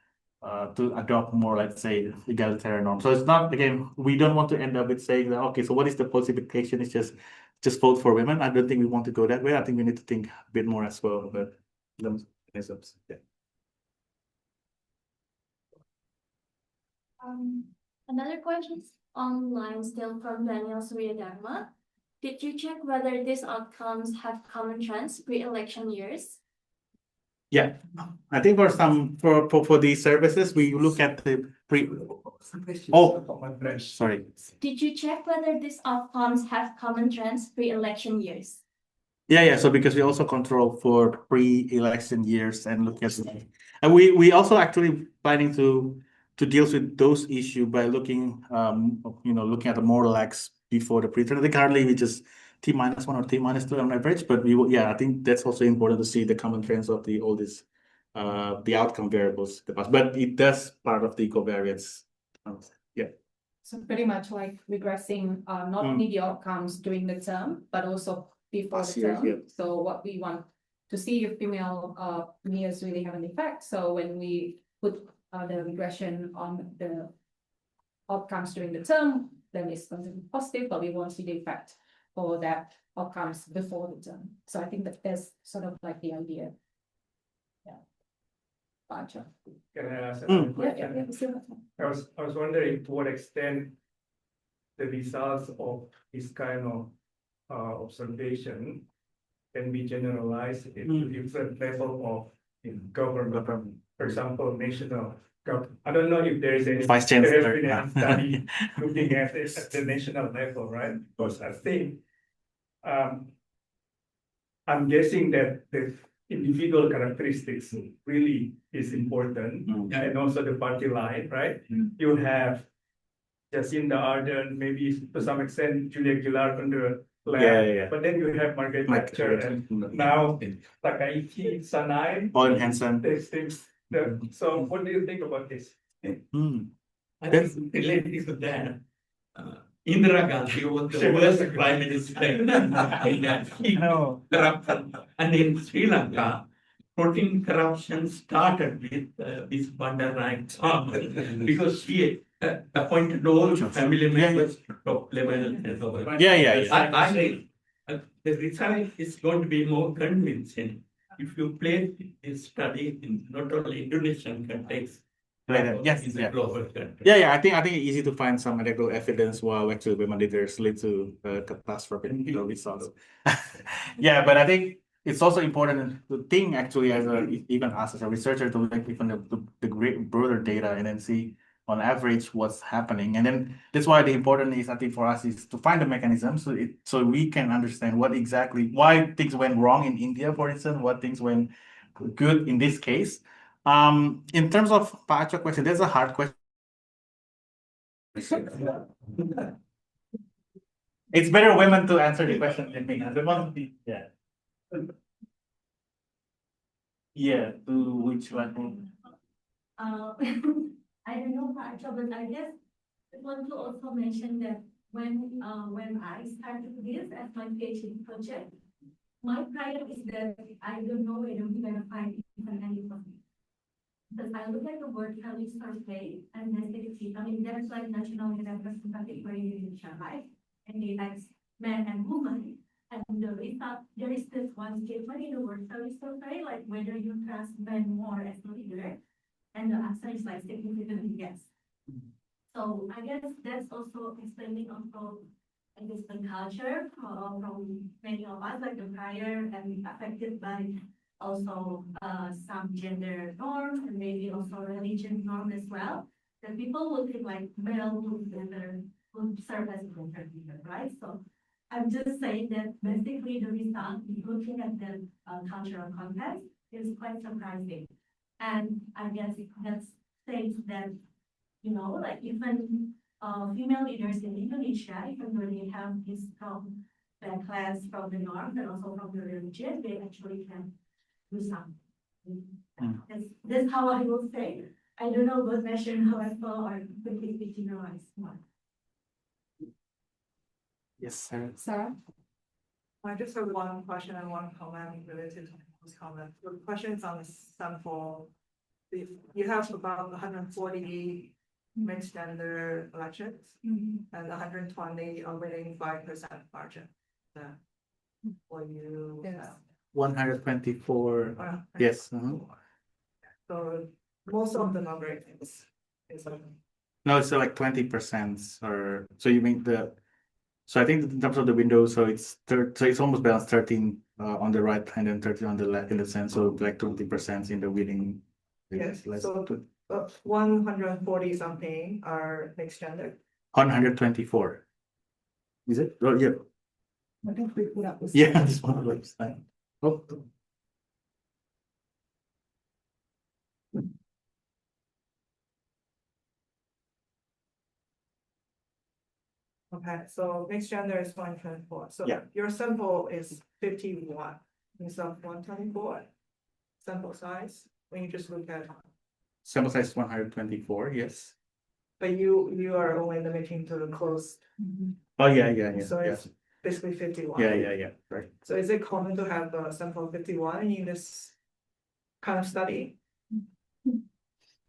to adopt more, let's say, egalitarian norms. So it's not, again, we don't want to end up with saying that, okay, so what is the falsification? It's just vote for women. I don't think we want to go that way. I think we need to think a bit more as well about the mechanisms. Yeah. Another question online still from Daniel Suryadharma. Did you check whether these outcomes have common trends pre-election years? Yeah, I think for these services, we look at the pre. Oh, sorry. Did you check whether these outcomes have common trends pre-election years? Yeah. So because we also control for pre-election years and look at, and we also actually planning to deal with those issues by looking looking at the more lags before the pre-election. I think currently we just T-1 or T-2 on average, but I think that's also important to see the common trends of all this the outcome variables in the past, but it does part of the covariance. Yeah. So pretty much like regressing not only the outcomes during the term, but also before Last the year, term. yeah. So what we want to see if female mayors really have an effect. So when we put the regression on the outcomes during the term, then it's going to be positive, but we won't see the effect for that outcomes before the term. So I think that that's sort of like the idea. Yeah. Gotcha. Can I ask Mm. another Yeah, question? yeah, we still have time. I was wondering to what extent the results of this kind of observation can be generalized into different level of government. For example, national government. I don't know if there is any. Vice There Chancellor. has been any study looking at it at the national level, right? Because I think I'm guessing that the individual characteristics really is important, and also the party line, right? You have Jacinda Ardern, maybe to some extent Julia Gillard on the left, Yeah. but then you have Margaret Thatcher and now Takaichi Sanai. Owen Hansen. So what do you think about this? I think related to that, Indira Gandhi was the worst prime minister in corruption. And in Sri Lanka, protein corruption started with this Bandaranaike because she appointed all family members to top level. I think the result is going to be more convincing if you play this study in not only Indonesian context. Yes, in the yeah. global context. Yeah. I think it's easy to find some anecdotal evidence while actually women leaders lead to catastrophic results. Yeah, but I think it's also important to think actually even us as a researcher to look even the great broader data and then see on average what's happening. And then that's why the important is I think for us is to find the mechanism so we can understand why things went wrong in India, for instance, what things went good in this case. In terms of Pak Acho question, there's a hard question. It's better women to answer the question than me. Yeah. Yeah, to which one? I don't know, Pak Acho, but I guess I want to also mention that when I started this as my PhD project, my prior is that I don't know whether we're gonna find even any of it. Because I look at the word family survey and then I mean, there's like national representative for Indonesia, right? And they like men and women. And the result, there is this one statement in the word family survey, like whether you trust men more as a leader. And the answer is like significantly yes. So I guess that's also explaining also, I guess, the culture from many of us, like the prior and affected by also some gender norms and maybe also religion norm as well. That people would think like male would serve as a better leader, right? So I'm just saying that basically the result, looking at the cultural context, is quite surprising. And I guess that states that, you know, like even female leaders in Indonesia, even though they have this strong backlash from the norm and also from the religion, they actually can do something. That's how I will say. I don't know what measure, however, or completely generalized one. Yes, sir. Sarah? I just have one question and one comment related to this comment. The question is on the sample. You have about 140 mixed gender elections and 120 are winning 5% margin. For you. Yes. 124. Yes. So most of the number is No, it's like 20% or so you mean so I think in terms of the window, so it's almost balanced 13 on the right hand and 13 on the left in the sense, so like 20% in the winning. yes. So 140 something are mixed gender. 124. Is it? Oh, yeah. I think we put up with. Yeah, this one looks like. Oh. Okay, so mixed gender is 124. So Yeah. your sample is 51 instead of 124. Sample size, when you just look at. Sample size 124, yes. But you are only limiting to the closed. Oh, yeah. So it's basically 51. Yeah. Right. So is it common to have a sample of 51 in this kind of study?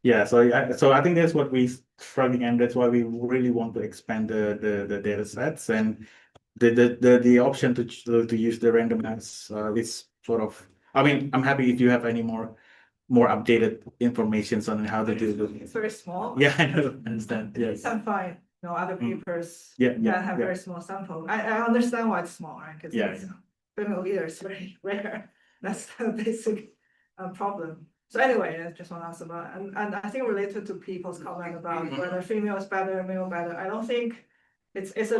Yeah, so I think that's what we struggling, and that's why we really want to expand the data sets, and the option to use the randomized is sort of. I mean, I'm happy if you have any more updated information on how to do it. It's very small. Yeah, I know, understand. Yes. Some find, other Mm. papers Yeah, that have yeah. very small sample. I understand why it's small, right? Because Yeah, female leader is very rare. That's the basic problem. So anyway, I just want to ask about, and I think related to people's comment about whether female is better, male better. I don't think it's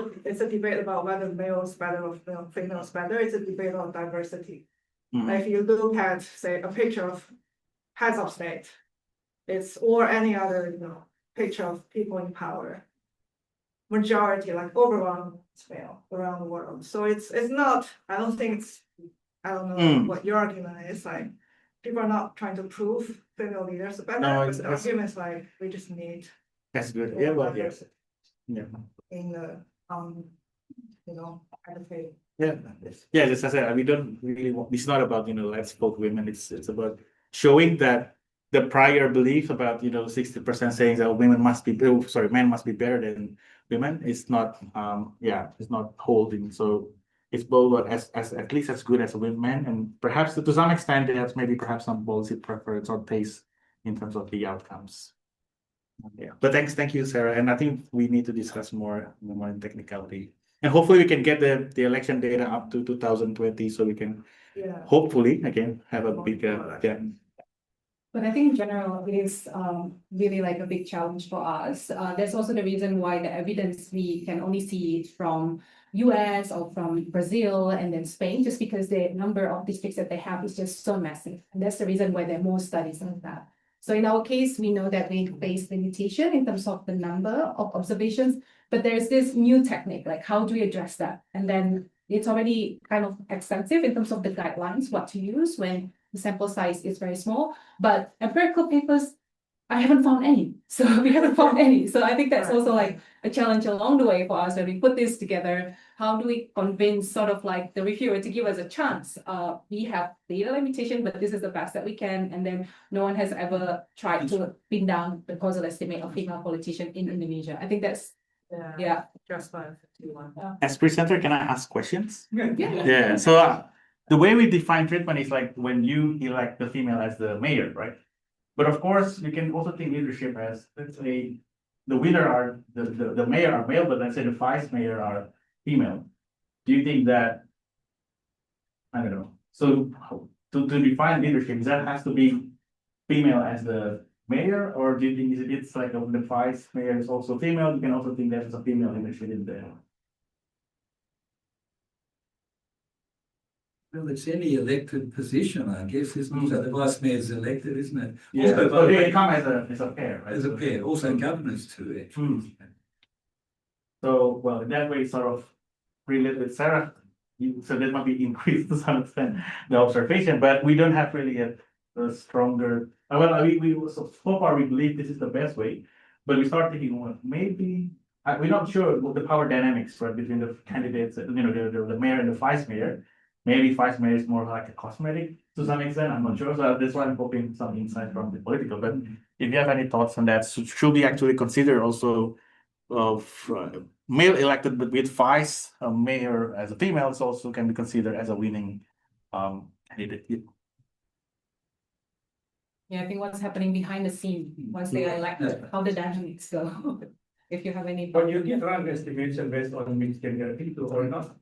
a debate about whether male is better or female is better. It's a debate on diversity. Mhm. If you look at, say, a picture of heads of state, or any other, picture of people in power, majority, like overwhelming male around the world. So it's not, I don't think it's, I don't know what your argument is, like, people are not trying to prove female leaders are better, No, but the argument is like, we just need That's good. Yeah, more well, yeah. diversity Yeah. in the, advocate. Yeah, yeah. Just as I said, we don't really want. It's not about let's vote women. It's about showing that the prior belief about 60% saying that women must be men must be better than women is not it's not holding. So it's both as at least as good as women, and perhaps to some extent there's maybe perhaps some policy preference or taste in terms of the outcomes. Yeah, but thank you, Sarah. And I think we need to discuss more in technicality. And hopefully we can get the election data up to 2020 so we can hopefully again have a bigger But I think in general, it is really like a big challenge for us. That's also the reason why the evidence we can only see it from US or from Brazil and then Spain, just because the number of districts that they have is just so massive. And that's the reason why there are more studies on that. So in our case, we know that we face limitation in terms of the number of observations, but there's this new technique, like how do we address that? And then it's already kind of extensive in terms of the guidelines, what to use when the sample size is very small, but empirical papers, I haven't found any. So we haven't found any. So I think that's also like a challenge along the way for us when we put this together. How do we convince sort of like the reviewer to give us a chance? We have data limitation, but this is the best that we can. And then no one has ever tried to pin down the causal estimate of female politician in Indonesia. I think that's Just 551. As presenter, can I ask questions? yeah. Yeah. So the way we define treatment is like when you elect the female as the mayor, right? But of course, you can also think leadership as, let's say, the winner are the mayor are male, but let's say the vice mayor are female. Do you think that, I don't know, so to define leadership, that has to be female as the mayor, or do you think it's like the vice mayor is also female? You can also think there's a female leadership in there. Well, it's any elected position, I guess, isn't it? So the vice mayor is elected, isn't it? Yeah, Also, so they come as a pair, right? as a pair, also governors too, actually. So, well, in that way, sort of relate with Sarah. So that might be increased to some extent the observation, but we don't have really a stronger. Well, we so far we believe this is the best way, but we start thinking, well, maybe we're not sure what the power dynamics right between the candidates, the mayor and the vice mayor. Maybe vice mayor is more like a cosmetic to some extent. I'm not sure. So that's why I'm hoping some insight from the political. But if you have any thoughts on that, should we actually consider also of male elected, but with vice mayor as a female, is also can be considered as a winning candidate? Yeah, I think what's happening behind the scene once they are elected, how the dynamics go. If you have any. But you can run estimation based on mixed gender people or not.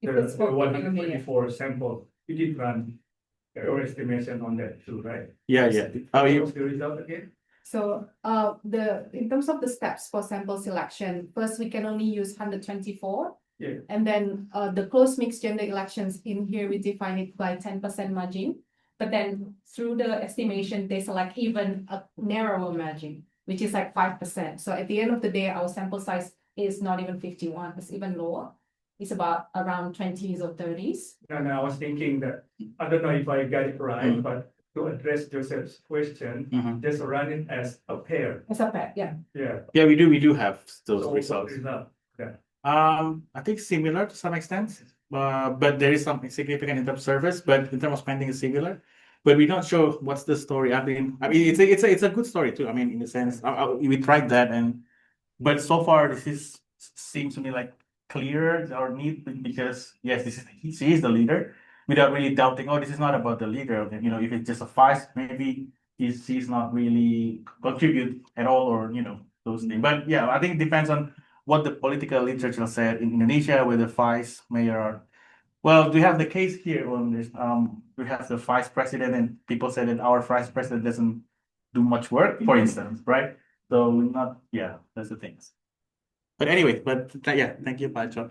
If The it's for one female mayor. 24 sample, you did run your estimation on that too, right? Yeah. Oh, What you. was the result again? So in terms of the steps for sample selection, first we can only use 124. Yeah. And then the close mixed gender elections in here, we define it by 10% margin. But then through the estimation, they select even a narrower margin, which is like 5%. So at the end of the day, our sample size is not even 51, it's even lower. It's about around 20s or 30s. And I was thinking that, I don't know if I got it right, but to address Joseph's question, just run it as a pair. As a pair, yeah. Yeah. Yeah, we do have those So results. result. Yeah. I think similar to some extent, but there is some significant in terms of service, but in terms of spending is similar. but we're not sure what's the story. I mean, it's a good story too. I mean, in a sense, we tried that, but so far seems to me like clear or neat because yes, she is the leader without really doubting. Oh, this is not about the leader. If it's just a vice, maybe she's not really contribute at all, or those things. But yeah, I think it depends on what the political literature said in Indonesia, whether vice mayor or well, we have the case here on this. We have the vice president, and people say that our vice president doesn't do much work, for instance, right? So not, yeah, that's the things. But anyway, yeah, thank you, Pacho.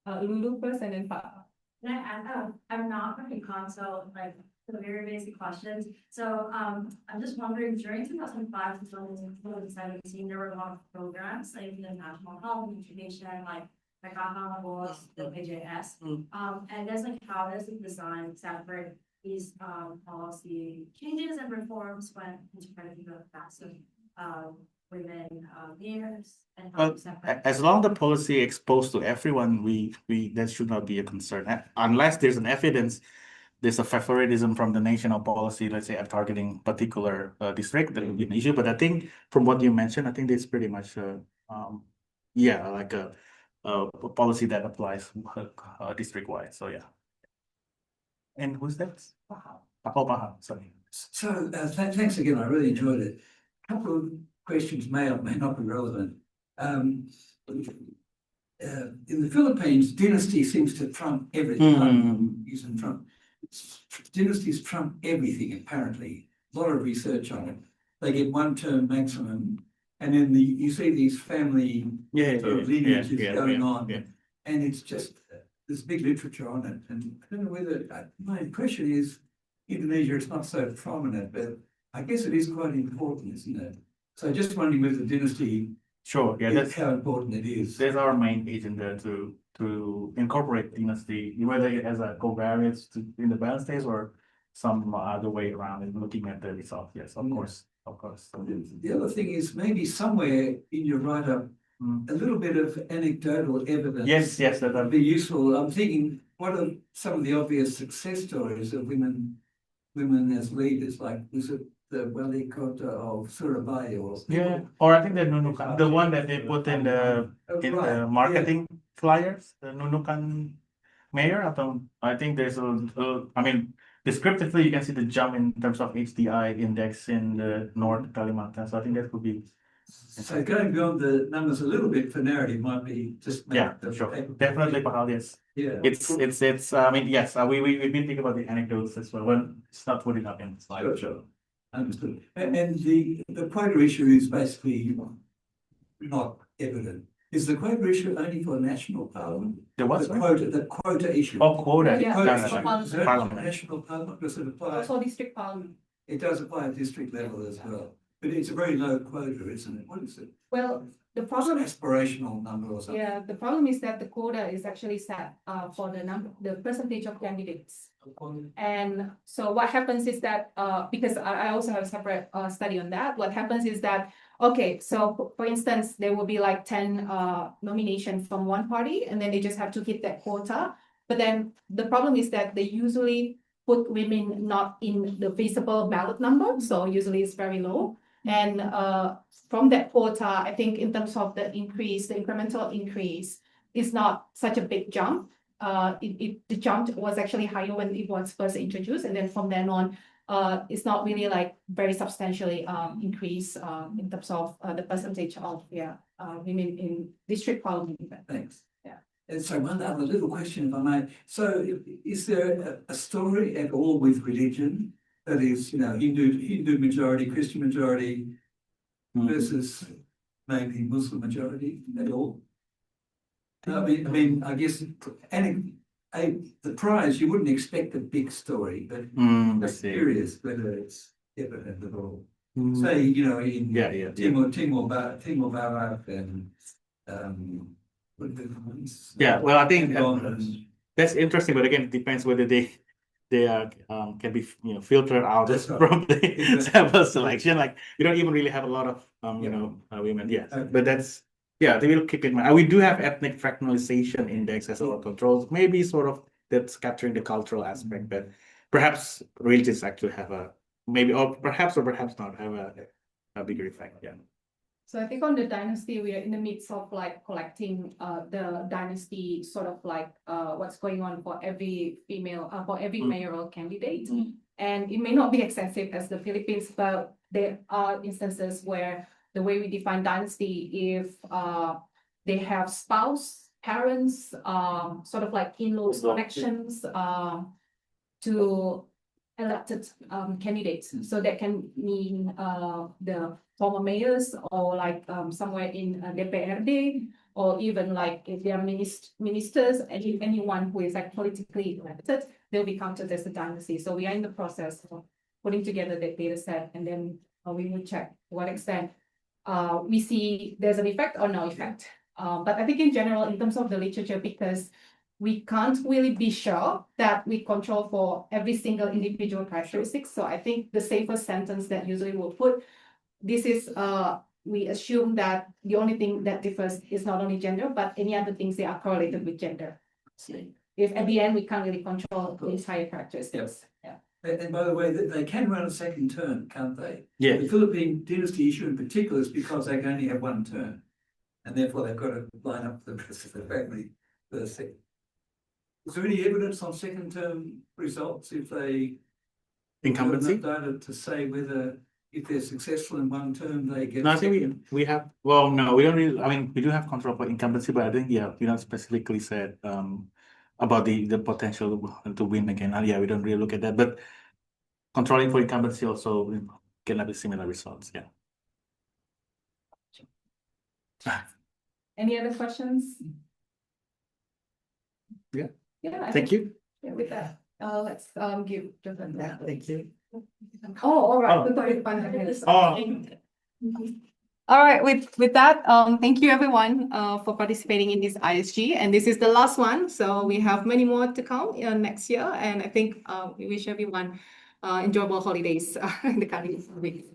Lulu first and then Pa. Can I add, I'm not from econ, so like the very basic questions. So I'm just wondering, during 2005 to 2017, there were a lot of programs like the National Health and Education, like AHA was the PJS. And there's like how does it design separate these policy changes and reforms when integrating the facts of women mayors and how Well, separate. as long the policy exposed to everyone, we that should not be a concern. Unless there's an evidence, there's a favoritism from the national policy, let's say, targeting particular district, that would be an issue. But I think from what you mentioned, I think it's pretty much yeah, like a policy that applies district wide. So yeah. And who's that? Oh, Maha, sorry. So, thanks again, I really enjoyed it. Couple of questions may or may not be relevant. In the Philippines, dynasty seems to trump everything. I'm using Trump. Dynasties trump everything, apparently. A lot of research on it. They get one term maximum, and then you see these family sort of lineages going on, and it's just there's big literature on it. And I don't know whether my impression is Indonesia is not so prominent, but I guess it is quite important, isn't it? So just wondering with the dynasty, sure, yeah, that's how important it is. That's our main agenda to incorporate dynasty, whether it has a covariance in the balance states or some other way around, and looking at the results. Yes, of course, of course. The other thing is maybe somewhere in your write-up, a little bit of anecdotal evidence. Yes, that would be useful. I'm thinking, what are some of the obvious success stories of women as leaders? Like, was it the Wali Kota of Surabaya or? Yeah, or I think the Nunukan, the one that they put in the marketing flyers, the Nunukan mayor. I think there's I mean, descriptively you can see the jump in terms of HDI index in the North Kalimantan. So I think that could be. So going beyond the numbers a little bit for narrative might be just. Yeah, sure, definitely, Pahal, yes. Yeah. It's. I mean, yes. We've been thinking about the anecdotes as well. Well, it's not putting up in slide. Sure. Understood. And the quota issue is basically not evident. Is the quota issue only for national parliament? The what? The quota issue. Oh, quota. Yeah, Quota it's issue. for parliament. Is that Parliament. national parliament? Does it apply? Also district parliament. It does apply at district level as well, but it's a very low quota, isn't it? What is it? Well, the It's an problem, aspirational number or something. yeah, the problem is that the quota is actually set for the percentage of candidates. And so what happens is that, because I also have a separate study on that, what happens is that, okay, so for instance, there will be like 10 nominations from one party, and then they just have to hit that quota. But then the problem is that they usually put women not in the visible ballot number, so usually it's very low. And from that quota, I think in terms of the increase, the incremental increase is not such a big jump. The jump was actually higher when it was first introduced, and then from then on, it's not really like very substantially increase in terms of the percentage of women in district parliament. Thanks. Yeah. And so one other little question, if I may. So is there a story at all with religion that is, Hindu majority, Christian majority versus maybe Muslim majority at all? I mean, I guess, and the prize, you wouldn't expect a big story, but I'm Let's see. curious whether it's evident at all. Say, in Timor Barat and what are the ones? Yeah, well, I think Lebanon. that's interesting, but again, it depends whether they can be filtered out That's right. from the Exactly. sample selection. Like we don't even really have a lot of women. Yes, Okay. but they will keep in mind. We do have ethnic fractionalization index as our controls, maybe sort of that's capturing the cultural aspect, but perhaps realtors actually have a maybe or perhaps not have a bigger effect. Yeah. So I think on the dynasty, we are in the midst of like collecting the dynasty sort of like what's going on for every female for every mayoral candidate. And it may not be excessive as the Philippines, but there are instances where the way we define dynasty, if they have spouse, parents, sort of like in-laws connections to elected candidates. So that can mean the former mayors or like somewhere in DPRD, or even like if they are ministers, anyone who is like politically elected, they'll be counted as a dynasty. So we are in the process of putting together that data set, and then we will check to what extent we see there's an effect or no effect. But I think in general, in terms of the literature, because we can't really be sure that we control for every single individual characteristic. So I think the safest sentence that usually we'll put, this is, we assume that the only thing that differs is not only gender, but any other things that are correlated with gender. If at the end, we can't really control the entire characteristics. Yeah. And by the way, they can run a second term, can't they? Yeah. The Philippine dynasty issue in particular is because they can only have one term. And therefore they've got to line up the rest of the family for the second. Is there any evidence on second term results if they Incumbency? data to say whether if they're successful in one term, they get? No, I think we have, well, no, we don't really, I mean, we do have control for incumbency, but I think, yeah, we don't specifically said about the potential to win again. Yeah, we don't really look at that, but controlling for incumbency also can have similar results. Yeah. Any other questions? Yeah. Yeah. I Thank think- you. Yeah, with that, let's give Jonathan. Yeah, thank you. Oh, all right. Oh. All right, with that, thank you everyone for participating in this ISG, and this is the last one. So we have many more to come next year, and I think we wish everyone enjoyable holidays in the coming weeks.